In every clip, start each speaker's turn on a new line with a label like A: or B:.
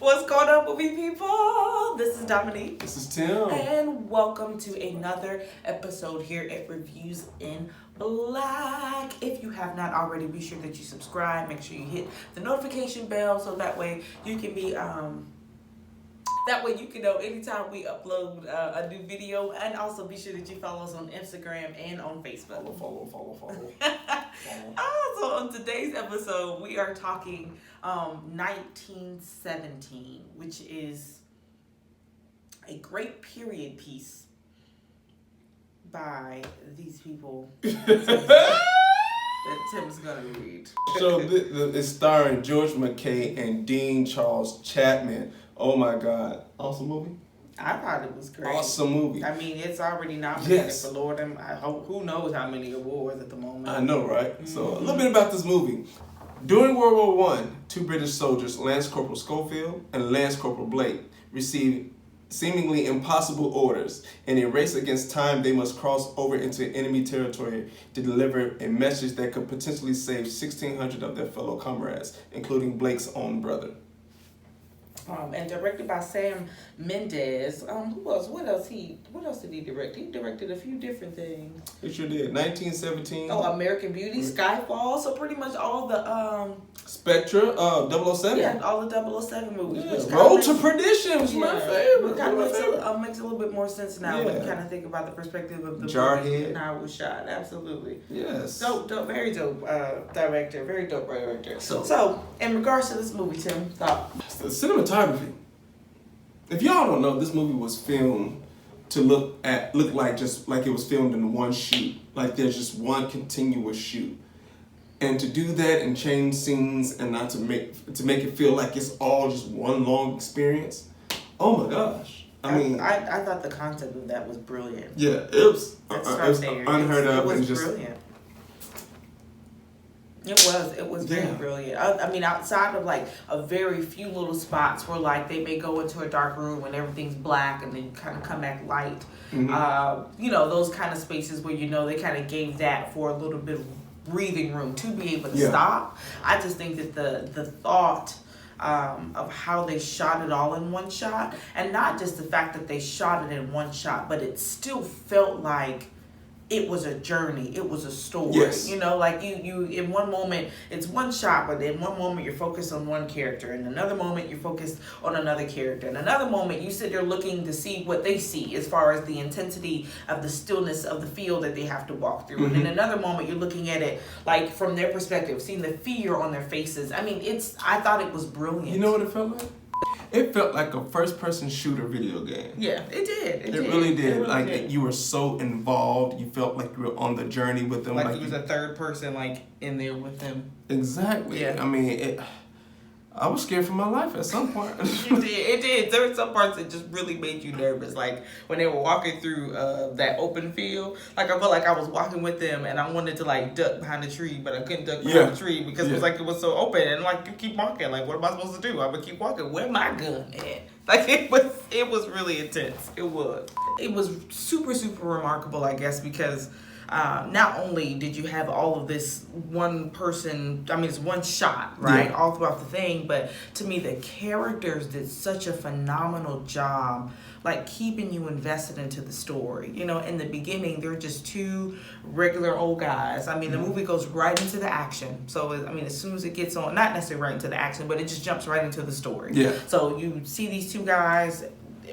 A: What's going on, movie people? This is Dominique.
B: This is Tim.
A: And welcome to another episode here at Reviews in Black. If you have not already, be sure that you subscribe. Make sure you hit the notification bell so that way you can be know anytime we upload a new video. And also be sure that you follow us on Instagram and on Facebook.
B: Follow.
A: So on today's episode, we are talking 1917, which is a great period piece by these people that Tim's gonna read.
B: So it's starring George McKay and Dean Charles Chapman. Oh my God. Awesome movie.
A: I thought it was great.
B: Awesome movie.
A: I mean, it's already nominated
B: Yes.
A: for Lord and I hope who knows how many awards at the moment.
B: I know, right? So a little bit about this movie. During World War I, two British soldiers, Lance Corporal Schofield and Lance Corporal Blake, received seemingly impossible orders. In a race against time, they must cross over into enemy territory to deliver a message that could potentially save 1,600 of their fellow comrades, including Blake's own brother.
A: And directed by Sam Mendes. Who else? What else did he direct? He directed a few different things.
B: He sure did. 1917.
A: Oh, American Beauty, Skyfall. So pretty much all the
B: Spectre, 007.
A: Yeah, all the 007 movies.
B: Yeah.
A: Which
B: Road to Perdition was my favorite.
A: It kind of makes a little bit more sense now when you kind of think about the perspective of the
B: Jarhead
A: and how it was shot. Absolutely.
B: Yes.
A: Dope, very dope director. Very dope director. So, in regards to this movie, Tim, thought?
B: The cinematography. If y'all don't know, this movie was filmed to look like just like it was filmed in one shoot. Like there's just one continuous shoot. And to do that and change scenes and not to make it feel like it's all just one long experience. Oh my gosh.
A: I thought the concept of that was brilliant.
B: Yeah, it was unheard of.
A: It was
B: and just
A: brilliant. It was very brilliant. I mean, outside of like a very few little spots where like they may go into a dark room and everything's black and then you kind of come back light. Mm-hmm. Those kind of spaces where they kind of gave that for a little bit of breathing room to be able to stop. I just think that the thought of how they shot it all in one shot, and not just the fact that they shot it in one shot, but it still felt like it was a journey. It was a story.
B: Yes.
A: Like you in one moment it's one shot, but in one moment you're focused on one character, and another moment you're focused on another character, and another moment you sit there looking to see what they see as far as the intensity of the stillness of the field that they have to walk through. Mm-hmm. And in another moment you're looking at it like from their perspective, seeing the fear on their faces. I mean, I thought it was brilliant.
B: You know what it felt like? It felt like a first-person shooter video game.
A: Yeah, it did.
B: It really did. You were so involved. You felt like you were on the journey with them.
A: Like you was a third person, like in there with them.
B: Exactly. Yeah. I mean, I was scared for my life at some point.
A: It did. There were some parts that just really made you nervous. Like when they were walking through that open field. Like I felt like I was walking with them, and I wanted to like duck behind the tree, but I couldn't duck behind the tree because it was so open. And like you keep walking. Like what am I supposed to do? I would keep walking. Where my gun at? Like it was really intense. It was super, super remarkable, I guess, because not only did you have all of this one person, I mean, it's one shot, right? All throughout the thing, but to me, the characters did such a phenomenal job, like keeping you invested into the story. In the beginning, they're just two regular old guys. I mean, the movie goes right into the action. So, as soon as it gets on, not necessarily right into the action, but it just jumps right into the story. Yeah. So you see these two guys,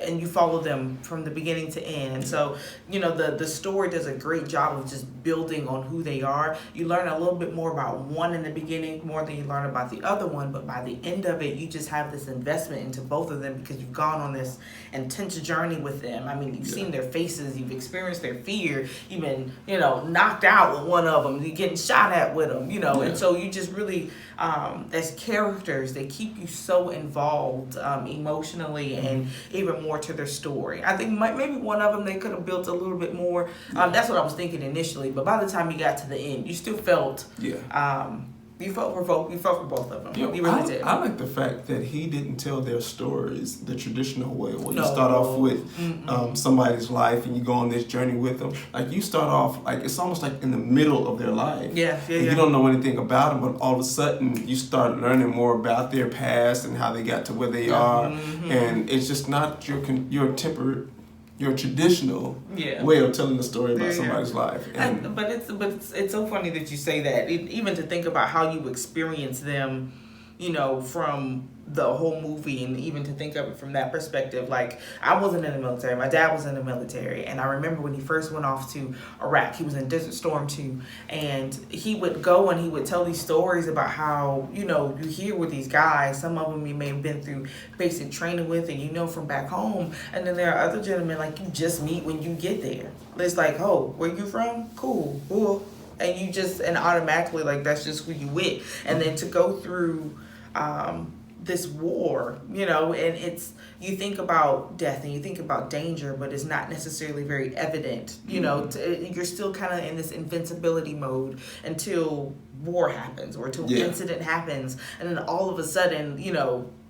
A: and you follow them from the beginning to end. And so, the story does a great job of just building on who they are. You learn a little bit more about one in the beginning, more than you learn about the other one, but by the end of it, you just have this investment into both of them because you've gone on this intense journey with them. I mean, you've seen their faces, you've experienced their fear, you've been, knocked out with one of them, you're getting shot at with them, and so you just really, as characters, they keep you so involved emotionally and even more to their story. I think maybe one of them they could have built a little bit more. That's what I was thinking initially, but by the time you got to the end, you still felt You felt for both of them.
B: You
A: You really did.
B: I like the fact that he didn't tell their stories the traditional way, where you
A: No.
B: start off with somebody's life and you go on this journey with them. Like, you start off, like, it's almost like in the middle of their life.
A: Yeah.
B: And you don't know anything about them, but all of a sudden you start learning more about their past and how they got to where they are. And it's just not your traditional way of telling the story about somebody's life.
A: But it's so funny that you say that. Even to think about how you experience them, from the whole movie, and even to think of it from that perspective. Like, I wasn't in the military. My dad was in the military, and I remember when he first went off to Iraq, he was in Desert Storm 2, and he would go and he would tell these stories about how, you hear with these guys, some of them you may have been through basic training with, and from back home, and then there are other gentlemen like you just meet when you get there. It's like, oh, where you from? Cool. And you just, and automatically, like, that's just who you with. And then to go through this war, and it's, you think about death and you think about danger, but it's not necessarily very evident, you're still kind of in this invincibility mode until war happens or until incident happens, and then all of a sudden,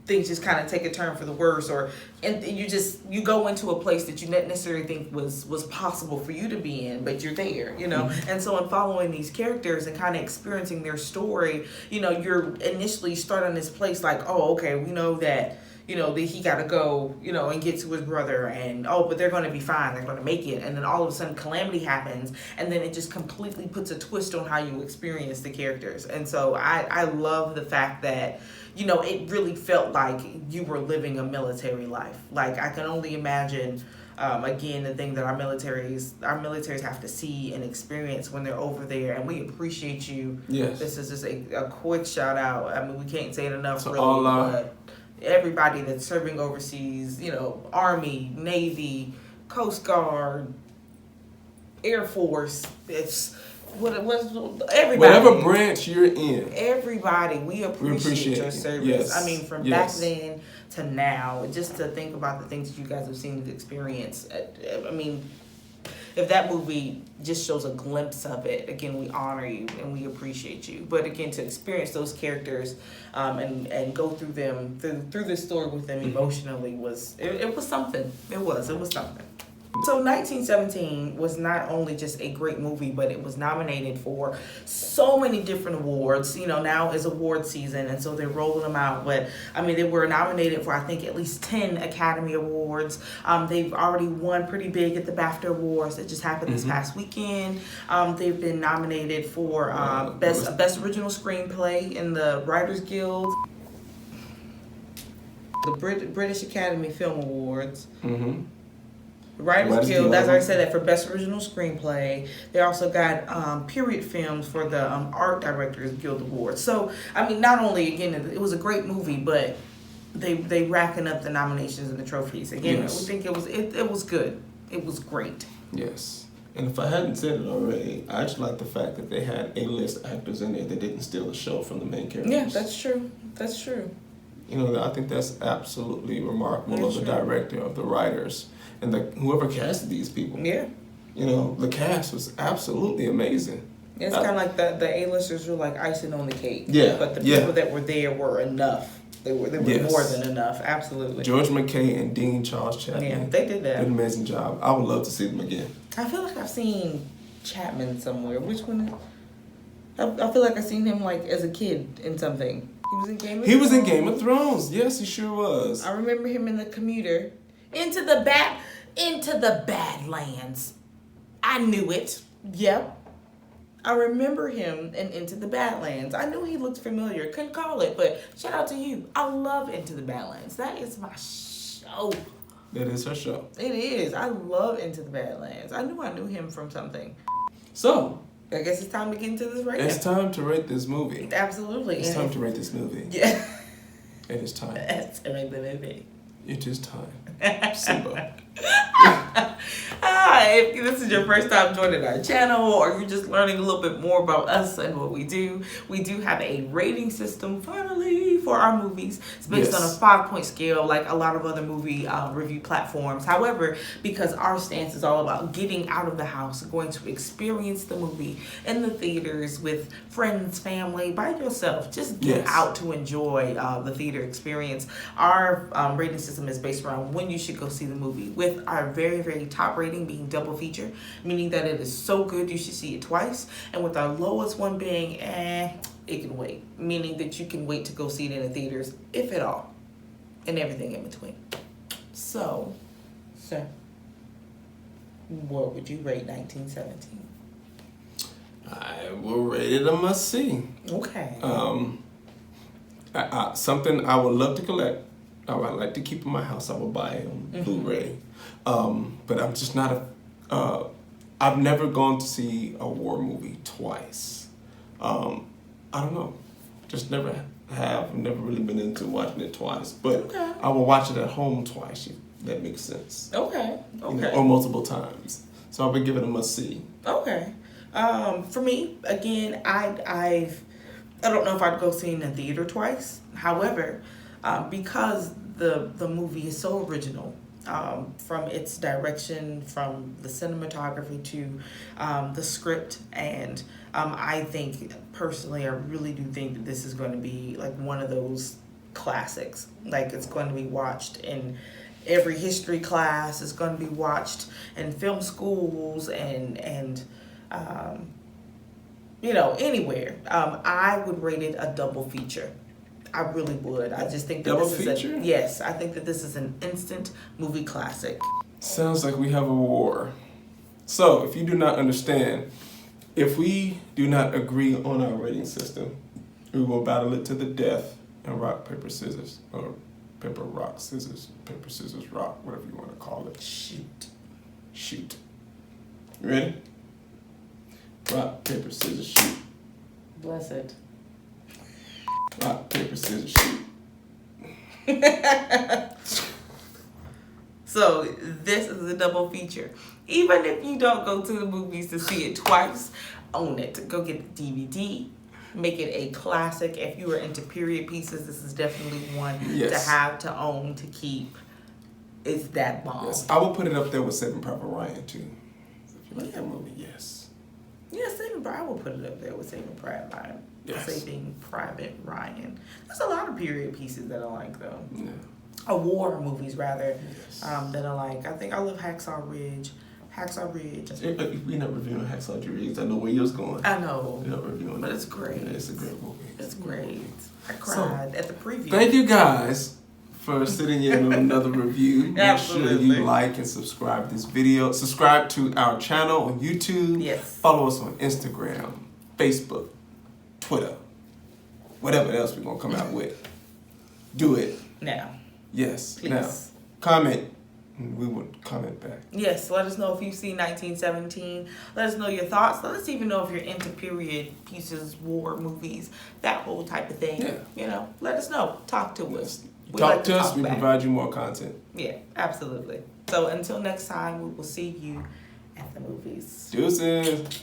A: things just kind of take a turn for the worse, and you go into a place that you didn't necessarily think was possible for you to be in, but you're there, And so in following these characters and kind of experiencing their story, you're initially start on this place like, oh, okay, we know that, that he got to go, and get to his brother, and but they're going to be fine, they're going to make it, and then all of a sudden calamity happens, and then it just completely puts a twist on how you experience the characters. And so I love the fact that it really felt like you were living a military life. Like, I can only imagine, again, the thing that our militaries have to see and experience when they're over there, and we appreciate you.
B: Yes.
A: This is just a quick shout out. I mean, we can't say it enough,
B: so
A: really, but everybody that's serving overseas, Army, Navy, Coast Guard, Air Force, it's what it was, everybody.
B: Whatever branch you're in.
A: Everybody, we appreciate your service.
B: Yes.
A: I mean, from back then to now, just to think about the things that you guys have seen and experienced. I mean, if that movie just shows a glimpse of it, again, we honor you and we appreciate you. But again, to experience those characters and go through them, through this story with them emotionally was something. It was something. So 1917 was not only just a great movie, but it was nominated for so many different awards. Now is award season, and so they're rolling them out. But, I mean, they were nominated for, I think, at least 10 Academy Awards. They've already won pretty big at the BAFTA Awards that just happened this past weekend. They've been nominated for Best Original Screenplay in the Writers Guild, the British Academy Film Awards. Writers Guild, as I said, that for Best Original Screenplay. They also got period films for the Art Directors Guild Awards. So, I mean, not only, again, it was a great movie, but they racking up the nominations and the trophies. Again, we think it was good. It was great. Yes.
B: And if I hadn't said it already, I just like the fact that they had A-list actors in there that didn't steal the show from the main characters.
A: Yeah, that's true. That's true.
B: I think that's absolutely remarkable of the director, of the writers, and whoever casted these people.
A: Yeah.
B: The cast was absolutely amazing.
A: It's kind of like the A-listers were like icing on the cake.
B: Yeah.
A: But the people that were there were enough. They were more than enough. Absolutely.
B: George McKay and Dean Charles Chapman.
A: Yeah, they did that.
B: Did an amazing job. I would love to see them again.
A: I feel like I've seen Chapman somewhere. Which one? I feel like I've seen him like as a kid in something. He was in Game of Thrones.
B: He was in Game of Thrones. Yes, he sure was.
A: I remember him in The Commuter. Into the Badlands. I knew it. Yep. I remember him in Into the Badlands. I knew he looked familiar. Couldn't call it, but shout out to you. I love Into the Badlands. That is my show.
B: That is her show.
A: It is. I love Into the Badlands. I knew him from something.
B: So,
A: I guess it's time to get into this rating.
B: It's time to rate this movie.
A: Absolutely.
B: It's time to rate this movie.
A: Yeah.
B: It is time.
A: It's to rate the movie.
B: It is time. Simba.
A: If this is your first time joining our channel, or you're just learning a little bit more about us and what we do have a rating system. Finally, for our movies. It's based on a 5-point scale, like a lot of other movie review platforms. However, because our stance is all about getting out of the house, going to experience the movie in the theaters with friends, family, by yourself. Just get out to enjoy the theater experience. Our rating system is based around when you should go see the movie, with our very, very top rating being double feature, meaning that it is so good you should see it twice, and with our lowest one being it can wait, meaning that you can wait to go see it in the theaters, if at all, and everything in between. So, sir, what would you rate 1917?
B: I will rate it a must-see.
A: Okay.
B: Something I would love to collect. I would like to keep in my house. I would buy on Blu-ray. But I'm just not I've never gone to see a war movie twice. I don't know. Just never have. Never really been into watching it twice. But I will watch it at home twice, if that makes sense.
A: Okay.
B: You know, or multiple times. So I would give it a must-see.
A: Okay. For me, again, I don't know if I'd go see it in the theater twice. However, because the movie is so original, from its direction, from the cinematography to the script, and I think personally, I really do think that this is going to be like one of those classics. Like, it's going to be watched in every history class. It's going to be watched in film schools and you know, anywhere. I would rate it a double feature. I really would. I just think that
B: double
A: this
B: feature?
A: is yes, I think that this is an instant movie classic.
B: Sounds like we have a war. So, if you do not understand, if we do not agree on our rating system, we will battle it to the death and rock, paper, scissors. Or paper, rock, scissors, paper, scissors, rock, whatever you want to call it. Shoot. You ready? Rock, paper, scissors, shoot.
A: Bless it.
B: Rock, paper, scissors, shoot.
A: So this is a double feature. Even if you don't go to the movies to see it twice, own it. Go get the DVD. Make it a classic. If you are into period pieces, this is definitely one to have, to own, to keep. It's that bomb.
B: Yes, I will put it up there with Saving Private Ryan too. If you like that movie, yes.
A: Yeah, I will put it up there with Saving Private Ryan.
B: Yes.
A: Saving Private Ryan. There's a lot of period pieces that I like, though.
B: Yeah.
A: War movies, rather, that I like. I think I love Hacksaw Ridge.
B: We're not reviewing Hacksaw Ridge. I know where yours going.
A: I know.
B: We're not reviewing
A: but
B: it.
A: It's great.
B: Yeah, it's a great movie.
A: It's great. I cried at the preview.
B: Thank you guys for sitting in on another review. Make sure you like and subscribe this video. Subscribe to our channel on YouTube.
A: Yes.
B: Follow us on Instagram, Facebook, Twitter, whatever else we're going to come out with. Do it.
A: Now.
B: Yes.
A: Please.
B: Now, comment. And we would comment back.
A: Yes, let us know if you've seen 1917. Let us know your thoughts. Let us even know if you're into period pieces, war movies, that whole type of thing.
B: Yeah.
A: You know, let us know. Talk to us.
B: Talk to us. We provide you more content.
A: Yeah, absolutely. So until next time, we will see you at the movies.
B: Deuces.